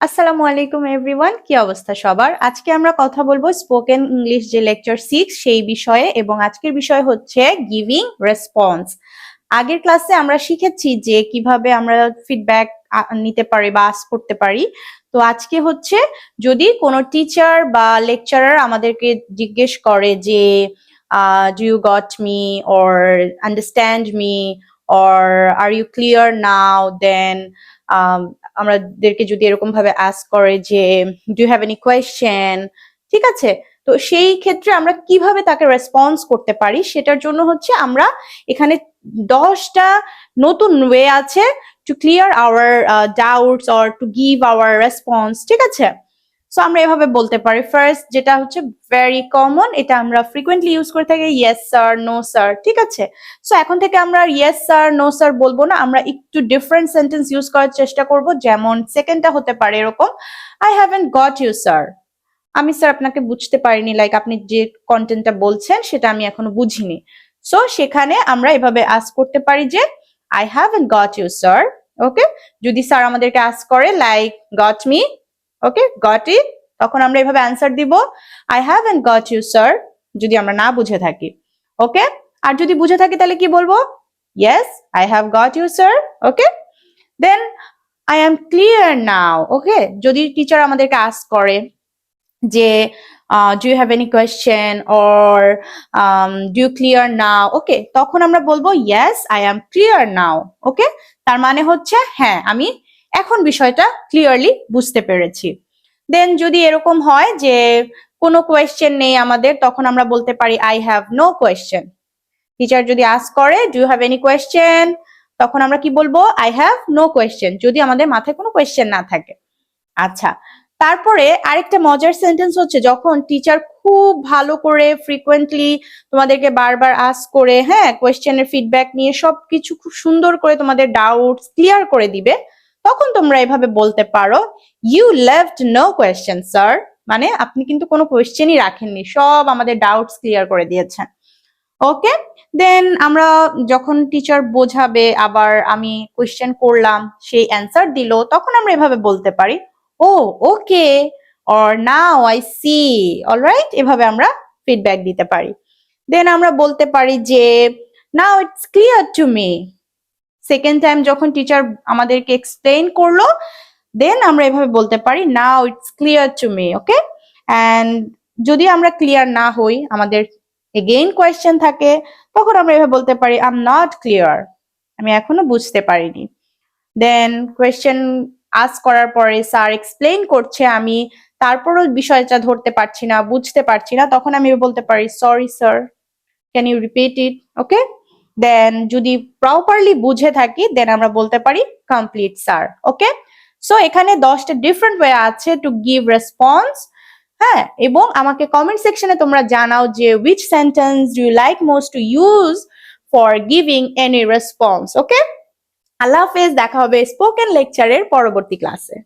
আসসালামু আলাইকুম এভরিওয়ান, কি অবস্থা সবার? আজকে আমরা কথা বলবো স্পোকেন ইংলিশ যে লেকচার 6 সেই বিষয়ে, এবং আজকের বিষয় হচ্ছে গিভিং রেসপন্স। আগের ক্লাসে আমরা শিখেছি যে কিভাবে আমরা ফিডব্যাক নিতে পারি বা আস্ক করতে পারি। তো আজকে হচ্ছে যদি কোনো টিচার বা লেকচারার আমাদেরকে জিজ্ঞেস করে যে do you got me or understand me or are you clear now, then আমাদেরকে যদি এরকম ভাবে আস্ক করে যে do you have any question, ঠিক আছে? তো সেই ক্ষেত্রে আমরা কিভাবে তাকে রেসপন্স করতে পারি সেটার জন্য হচ্ছে আমরা এখানে 10টা নতুন ওয়ে আছে to clear our doubts or to give our response, ঠিক আছে? সো আমরা এভাবে বলতে পারি। ফার্স্ট যেটা হচ্ছে ভেরি কমন, এটা আমরা ফ্রিকোয়েন্টলি ইউজ করে থাকি, ইয়েস স্যার, নো স্যার, ঠিক আছে? সো এখন থেকে আমরা ইয়েস স্যার, নো স্যার বলবো না, আমরা একটু ডিফারেন্ট সেন্টেন্স ইউজ করার চেষ্টা করব। যেমন সেকেন্ডটা হতে পারে এরকম, I haven't got you sir. আমি স্যার আপনাকে বুঝতে পারিনি, লাইক আপনি যে কন্টেন্টটা বলছেন সেটা আমি এখনো বুঝিনি। সো সেখানে আমরা এভাবে আস্ক করতে পারি যে I haven't got you sir. Okay, যদি স্যার আমাদেরকে আস্ক করে like got me, okay got it, তখন আমরা এভাবে অ্যান্সার দিব I haven't got you sir, যদি আমরা না বুঝে থাকি। ওকে, আর যদি বুঝে থাকি তাহলে কি বলবো? Yes I have got you sir. Okay, then I am clear now. Okay, যদি টিচার আমাদেরকে আস্ক করে যে do you have any question or do you clear now, okay, তখন আমরা বলবো yes I am clear now. Okay, তার মানে হচ্ছে হ্যাঁ আমি এখন বিষয়টা ক্লিয়ারলি বুঝতে পেরেছি। দেন যদি এরকম হয় যে কোনো কোয়েশ্চেন নেই আমাদের, তখন আমরা বলতে পারি I have no question. Teacher যদি আস্ক করে do you have any question, তখন আমরা কি বলবো? আই হ্যাভ নো কোয়েশ্চেন, যদি আমাদের মাথায় কোনো কোয়েশ্চেন না থাকে। আচ্ছা, তারপরে আরেকটা মজার সেন্টেন্স হচ্ছে যখন টিচার খুব ভালো করে ফ্রিকোয়েন্টলি তোমাদেরকে বারবার আস্ক করে, হ্যাঁ, কোয়েশ্চেনের ফিডব্যাক নিয়ে সবকিছু খুব সুন্দর করে তোমাদের ডাউটস ক্লিয়ার করে দিবে, তখন তোমরা এভাবে বলতে পারো you left no question sir. মানে আপনি কিন্তু কোনো কোয়েশ্চেনই রাখেননি, সব আমাদের ডাউটস ক্লিয়ার করে দিয়েছেন। ওকে, দেন আমরা যখন টিচার বোঝাবে, আবার আমি কোয়েশ্চেন করলাম, সেই অ্যান্সার দিল, তখন আমরা এভাবে বলতে পারি oh okay or now I see, alright, এভাবে আমরা ফিডব্যাক দিতে পারি। দেন আমরা বলতে পারি যে now it's clear to me. Second time যখন টিচার আমাদেরকে এক্সপ্লেইন করলো, দেন আমরা এভাবে বলতে পারি now it's clear to me. Okay, and যদি আমরা ক্লিয়ার না হই, আমাদের এগেইন কোয়েশ্চেন থাকে, তখন আমরা এভাবে বলতে পারি আই এম নট ক্লিয়ার, আমি এখনো বুঝতে পারিনি। দেন কোয়েশ্চেন আস্ক করার পরে স্যার এক্সপ্লেইন করছে, আমি তারপরও বিষয়টা ধরতে পারছি না, বুঝতে পারছি না, তখন আমি বলতে পারি sorry sir, can you repeat it. Okay, then যদি প্রপারলি বুঝে থাকি, দেন আমরা বলতে পারি কমপ্লিট স্যার। ওকে, সো এখানে 10টা ডিফারেন্ট ওয়ে আছে টু গিভ রেসপন্স। হ্যাঁ, এবং আমাকে কমেন্ট সেকশনে তোমরা জানাও যে which sentence do you like most to use for giving any response. ওকে, আল্লাহ হাফেজ, দেখা হবে স্পোকেন লেকচারের পরবর্তী ক্লাসে।